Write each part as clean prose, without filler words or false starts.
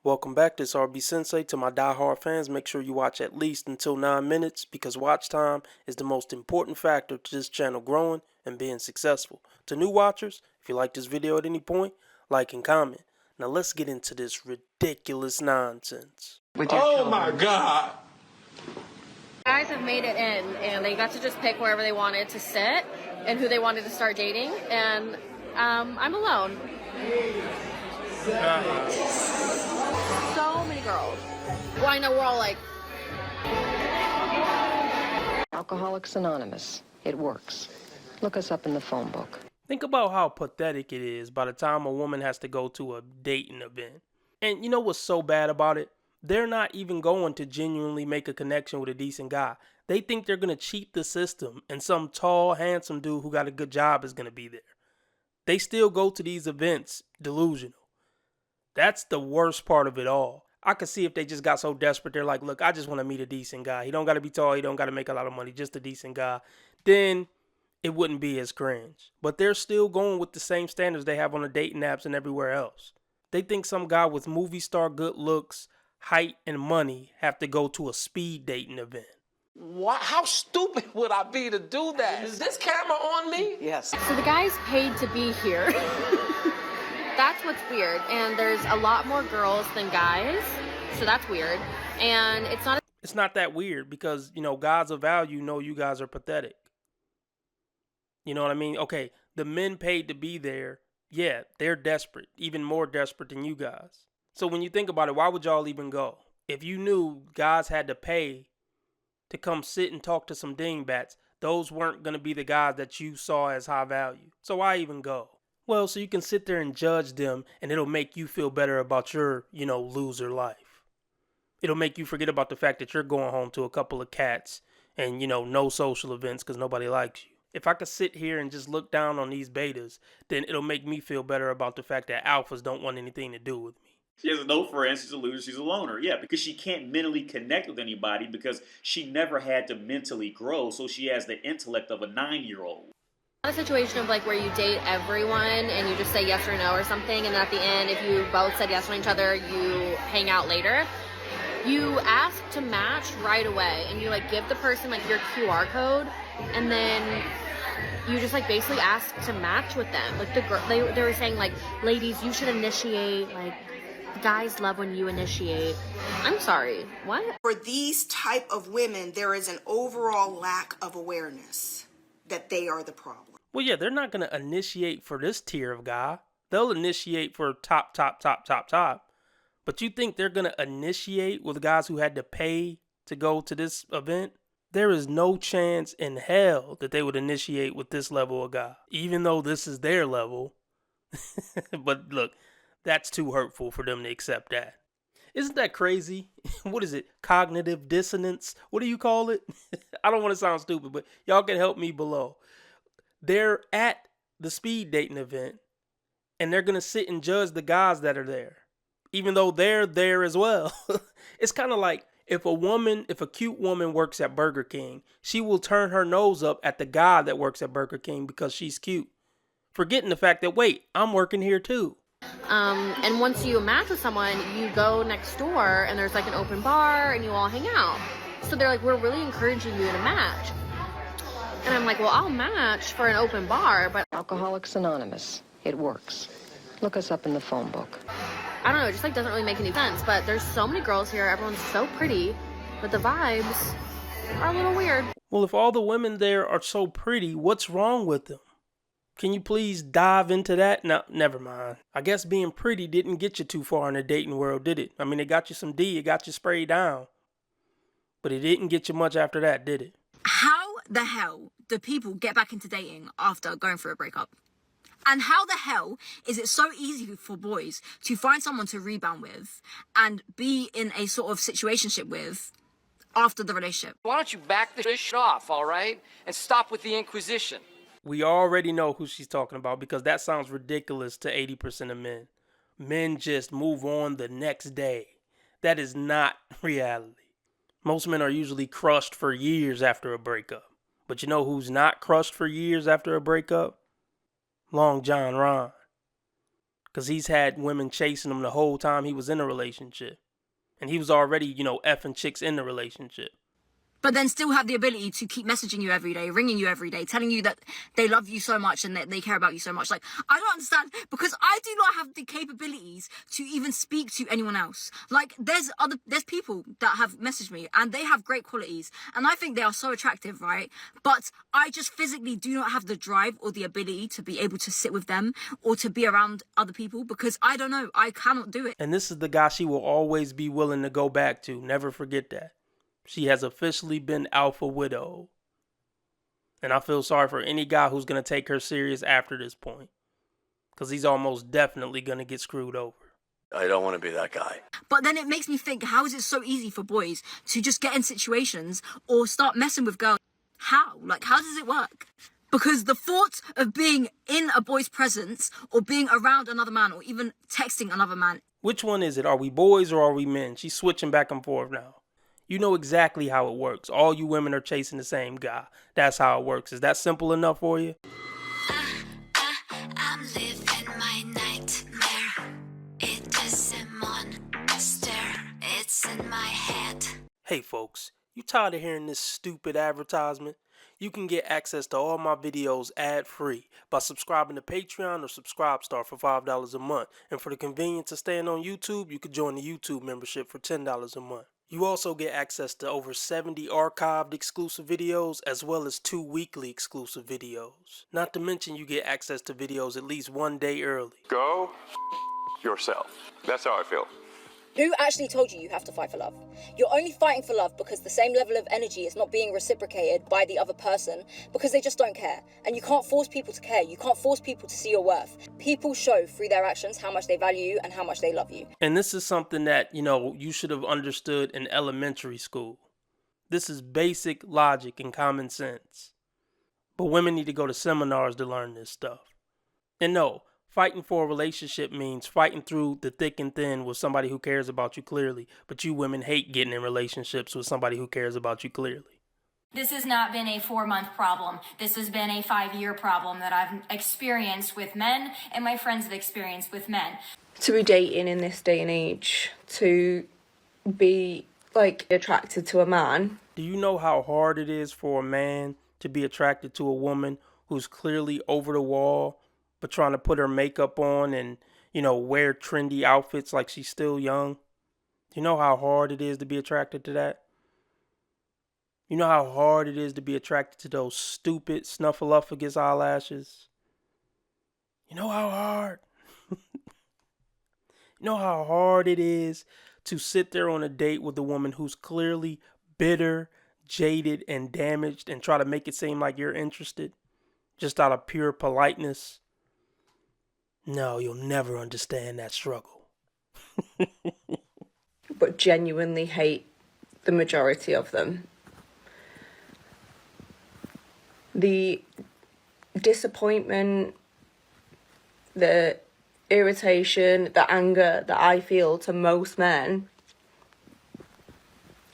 Welcome back, this RB Sensei. To my diehard fans, make sure you watch at least until 9 minutes because watch time is the most important factor to this channel growing and being successful. To new watchers, if you like this video at any point, like and comment. Now let's get into this ridiculous nonsense. Oh my God! Guys have made it in and they got to just pick wherever they wanted to sit and who they wanted to start dating, and I'm alone. So many girls. Well, I know we're all like... Alcoholics Anonymous. It works. Look us up in the phone book. Think about how pathetic it is by the time a woman has to go to a dating event. And you know what's so bad about it? They're not even going to genuinely make a connection with a decent guy. They think they're going to cheat the system and some tall, handsome dude who got a good job is going to be there. They still go to these events delusional. That's the worst part of it all. I could see if they just got so desperate, they're like, look, I just want to meet a decent guy. He don't got to be tall. He don't got to make a lot of money. Just a decent guy. Then it wouldn't be as cringe. But they're still going with the same standards they have on the dating apps and everywhere else. They think some guy with movie star good looks, height, and money have to go to a speed dating event. What? How stupid would I be to do that? Is this camera on me? Yes. So the guy's paid to be here. That's what's weird. And there's a lot more girls than guys. So that's weird. And It's not that weird because, you know, guys of value know you guys are pathetic. You know what I mean? Okay, the men paid to be there, yeah, they're desperate, even more desperate than you guys. So when you think about it, why would y'all even go? If you knew guys had to pay to come sit and talk to some dingbats, those weren't going to be the guys that you saw as high value. So why even go? Well, so you can sit there and judge them and it'll make you feel better about your, loser life. It'll make you forget about the fact that you're going home to a couple of cats and, no social events because nobody likes you. If I could sit here and just look down on these betas, then it'll make me feel better about the fact that alphas don't want anything to do with me. She has no friends, she's a loser, she's a loner. Yeah, because she can't mentally connect with anybody because she never had to mentally grow, so she has the intellect of a 9-year-old. a situation of like where you date everyone and you just say yes or no or something, and then at the end, if you both said yes on each other, you hang out later. You ask to match right away, and you like give the person like your QR code, and then you just like basically ask to match with them. Like the girl, they were saying like, ladies, you should initiate. Like guys love when you initiate. I'm sorry, what? For these type of women, there is an overall lack of awareness that they are the problem. Well, yeah, they're not going to initiate for this tier of guy. They'll initiate for top. But you think they're going to initiate with guys who had to pay to go to this event? There is no chance in hell that they would initiate with this level of guy, even though this is their level. But look, that's too hurtful for them to accept that. Isn't that crazy? What is it? Cognitive dissonance? What do you call it? I don't want to sound stupid, but y'all can help me below. They're at the speed dating event, and they're going to sit and judge the guys that are there, even though they're there as well. It's kind of like if a cute woman works at Burger King, she will turn her nose up at the guy that works at Burger King because she's cute, forgetting the fact that, wait, I'm working here too. And once you match with someone, you go next door and there's like an open bar and you all hang out. So they're like, we're really encouraging you to match. And I'm like, well, I'll match for an open bar, but Alcoholics Anonymous. It works. Look us up in the phone book. I don't know, it just like doesn't really make any sense. But there's so many girls here, everyone's so pretty, but the vibes are a little weird. Well, if all the women there are so pretty, what's wrong with them? Can you please dive into that? No, never mind. I guess being pretty didn't get you too far in the dating world, did it? I mean, it got you some D, it got you sprayed down. But it didn't get you much after that, did it? How the hell do people get back into dating after going through a breakup? And how the hell is it so easy for boys to find someone to rebound with and be in a sort of situationship with after the relationship? Why don't you back this shit off, all right? And stop with the Inquisition. We already know who she's talking about because that sounds ridiculous to 80% of men. Men just move on the next day. That is not reality. Most men are usually crushed for years after a breakup. But you know who's not crushed for years after a breakup? Long John Ron. Because he's had women chasing him the whole time he was in a relationship. And he was already, effing chicks in the relationship. But then still have the ability to keep messaging you every day, ringing you every day, telling you that they love you so much and that they care about you so much. Like, I don't understand, because I do not have the capabilities to even speak to anyone else. Like, there's people that have messaged me and they have great qualities and I think they are so attractive, right? But I just physically do not have the drive or the ability to be able to sit with them or to be around other people, because I don't know, I cannot do it. And this is the guy she will always be willing to go back to. Never forget that. She has officially been alpha widowed. And I feel sorry for any guy who's going to take her serious after this point. Because he's almost definitely going to get screwed over. I don't want to be that guy. But then it makes me think, how is it so easy for boys to just get in situations or start messing with girls? How? Like, how does it work? Because the thought of being in a boy's presence or being around another man or even texting another man. Which one is it? Are we boys or are we men? She's switching back and forth now. You know exactly how it works. All you women are chasing the same guy. That's how it works. Is that simple enough for you? I'm living my nightmare. It is a monster. It's in my head. Hey folks, you tired of hearing this stupid advertisement? You can get access to all my videos ad-free by subscribing to Patreon or Subscribestar for $5 a month. And for the convenience of staying on YouTube, you could join the YouTube membership for $10 a month. You also get access to over 70 archived exclusive videos as well as 2 weekly exclusive videos. Not to mention you get access to videos at least 1 day early. Go yourself. That's how I feel. Who actually told you you have to fight for love? You're only fighting for love because the same level of energy is not being reciprocated by the other person because they just don't care. And you can't force people to care. You can't force people to see your worth. People show through their actions how much they value you and how much they love you. And this is something that, you should have understood in elementary school. This is basic logic and common sense. But women need to go to seminars to learn this stuff. And no, fighting for a relationship means fighting through the thick and thin with somebody who cares about you clearly. But you women hate getting in relationships with somebody who cares about you clearly. This has not been a 4-month problem. This has been a 5-year problem that I've experienced with men and my friends have experienced with men. To be dating in this day and age, to be attracted to a man. Do you know how hard it is for a man to be attracted to a woman who's clearly over the wall, but trying to put her makeup on and, wear trendy outfits like she's still young? You know how hard it is to be attracted to that? You know how hard it is to be attracted to those stupid snuffleupagus eyelashes? You know how hard? You know how hard it is to sit there on a date with a woman who's clearly bitter, jaded, and damaged and try to make it seem like you're interested just out of pure politeness? No, you'll never understand that struggle. But genuinely hate the majority of them. The disappointment, the irritation, the anger that I feel to most men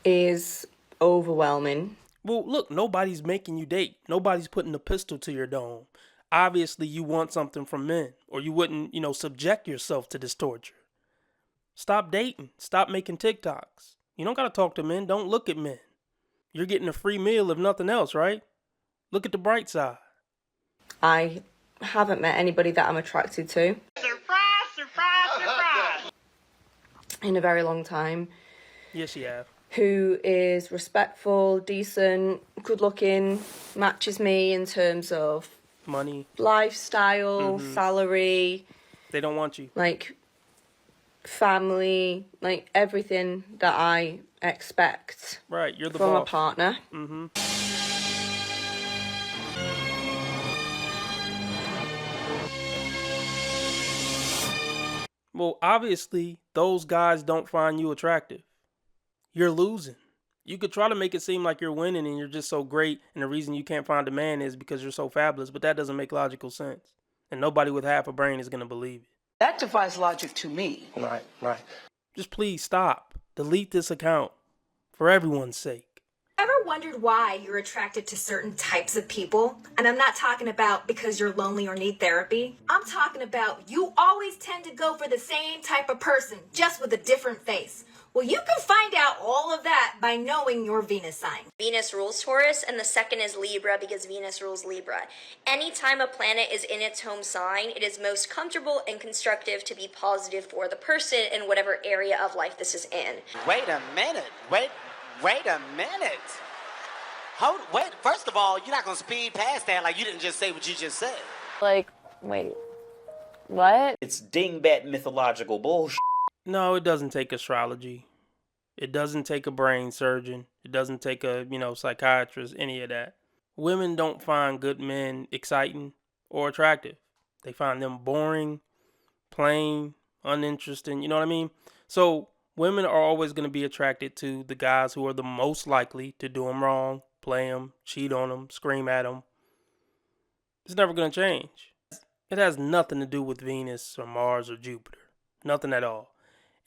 is overwhelming. Well, look, nobody's making you date. Nobody's putting a pistol to your dome. Obviously, you want something from men, or you wouldn't, subject yourself to this torture. Stop dating. Stop making TikToks. You don't got to talk to men. Don't look at men. You're getting a free meal if nothing else, right? Look at the bright side. I haven't met anybody that I'm attracted to. Surprise, surprise, surprise! In a very long time. Yes, you have. Who is respectful, decent, good looking, matches me in terms of money, lifestyle, salary. They don't want you. Family, everything that I expect. Right, you're the from boss. A partner. Mm-hmm. Well, obviously, those guys don't find you attractive. You're losing. You could try to make it seem like you're winning and you're just so great, and the reason you can't find a man is because you're so fabulous, but that doesn't make logical sense. And nobody with half a brain is going to believe it. That defies logic to me. Right. Just please stop. Delete this account. For everyone's sake. Ever wondered why you're attracted to certain types of people? And I'm not talking about because you're lonely or need therapy. I'm talking about you always tend to go for the same type of person, just with a different face. Well, you can find out all of that by knowing your Venus sign. Venus rules Taurus, and the second is Libra because Venus rules Libra. Anytime a planet is in its home sign, it is most comfortable and constructive to be positive for the person in whatever area of life this is in. Wait a minute. Wait a minute. Wait, first of all, you're not going to speed past that like you didn't just say what you just said. Like, wait, what? It's dingbat mythological bullshit. No, it doesn't take astrology. It doesn't take a brain surgeon. It doesn't take a, psychiatrist, any of that. Women don't find good men exciting or attractive. They find them boring, plain, uninteresting, you know what I mean? So women are always going to be attracted to the guys who are the most likely to do them wrong, play them, cheat on them, scream at them. It's never going to change. It has nothing to do with Venus or Mars or Jupiter. Nothing at all.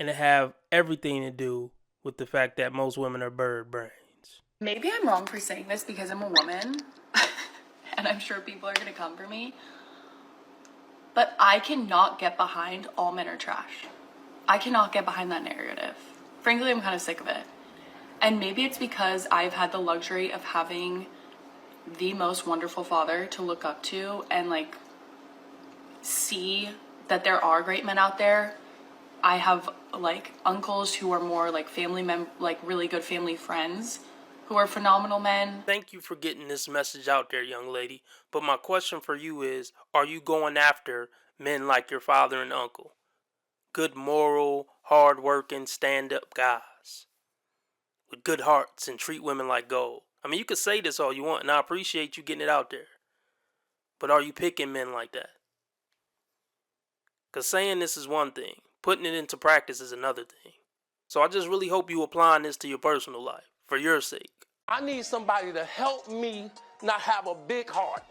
And it have everything to do with the fact that most women are bird brains. Maybe I'm wrong for saying this because I'm a woman, and I'm sure people are going to come for me, but I cannot get behind all men are trash. I cannot get behind that narrative. Frankly, I'm kind of sick of it. And maybe it's because I've had the luxury of having the most wonderful father to look up to and see that there are great men out there. I have uncles who are more family really good family friends who are phenomenal men. Thank you for getting this message out there, young lady. But my question for you is, are you going after men like your father and uncle? Good moral, hard-working, stand-up guys with good hearts and treat women like gold. I mean, you could say this all you want, and I appreciate you getting it out there. But are you picking men like that? Because saying this is one thing. Putting it into practice is another thing. So I just really hope you applying this to your personal life, for your sake. I need somebody to help me not have a big heart.